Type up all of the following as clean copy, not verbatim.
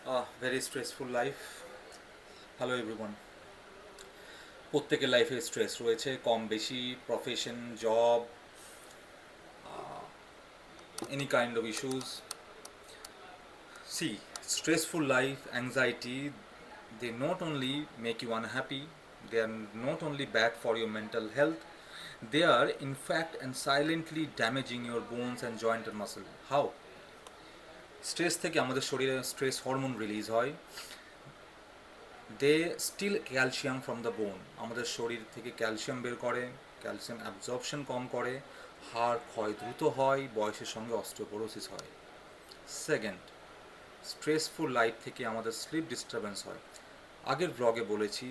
Very stressful life. Hello everyone. প্রত্যেকের লাইফে stress রয়েছে, কম বেশি, profession, job, any kind of issues. See, stressful life, anxiety, they not only make you unhappy, they are not only bad for your mental health, they are in fact and silently damaging your bones and joint and muscle. How? Stress থেকে আমাদের শরীরে stress hormone release হয়, they steal calcium from the bone, আমাদের শরীর থেকে calcium বের করে, calcium absorption কম করে, হাড় ক্ষয় দ্রুত হয়, বয়সের সঙ্গে অস্টিওপোরোসিস হয়। সেকেন্ড, স্ট্রেসফুল লাইফ থেকে আমাদের স্লিপ ডিস্টারবেন্স হয়। আগের ব্লগে বলেছি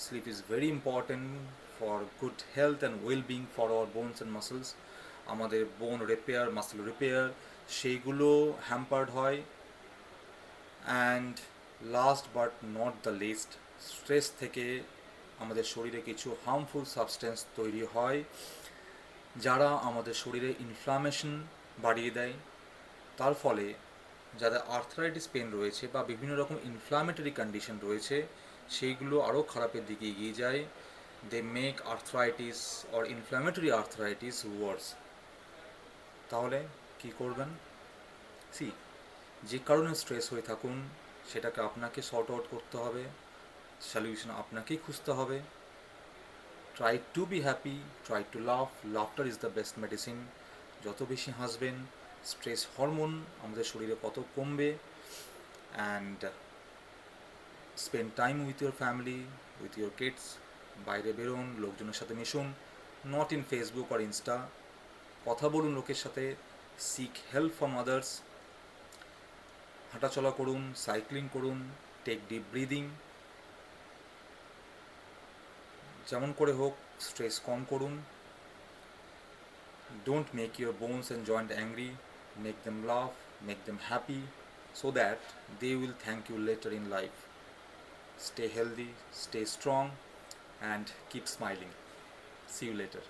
sleep is very important for good health and well being for our bones and muscles. আমাদের বোন রিপেয়ার, মাসেল রিপেয়ার, সেইগুলো হ্যাম্পার্ড হয়। And last but not the least, stress থেকে আমাদের শরীরে কিছু হার্মফুল সাবস্টেন্স তৈরি হয় যারা আমাদের শরীরে ইনফ্লামেশন বাড়িয়ে দেয়। তার ফলে যাদের আর্থ্রাইটিস পেন রয়েছে বা বিভিন্ন রকম ইনফ্লামেটরি কন্ডিশন রয়েছে, সেইগুলো আরও খারাপের দিকে এগিয়ে যায়। They make arthritis or inflammatory arthritis worse. তাহলে কি করবেন? সি, যে কারণে স্ট্রেস হয়ে থাকুন সেটাকে আপনাকে সর্ট আউট করতে হবে, সলিউশন আপনাকেই খুঁজতে হবে। Try to be happy, try to love, laughter is the best medicine. যত বেশি হাসবেন স্ট্রেস হরমোন আমাদের শরীরে কত কমবে। And spend time with your family, with your kids. বাইরে বেরোন, লোকজনের সাথে মিশুন, নট ইন ফেসবুক আর ইনস্টা। কথা বলুন লোকের সাথে, সিক হেল্প ফ্রম আদার্স। হাঁটাচলা করুন, সাইক্লিং করুন, টেক ডিপ ব্রিদিং। যেমন করে হোক স্ট্রেস কম করুন। Don't make your bones and joint angry, make them laugh, make them happy, so that they will thank you later in life. Stay healthy, stay strong, and keep smiling. See you later.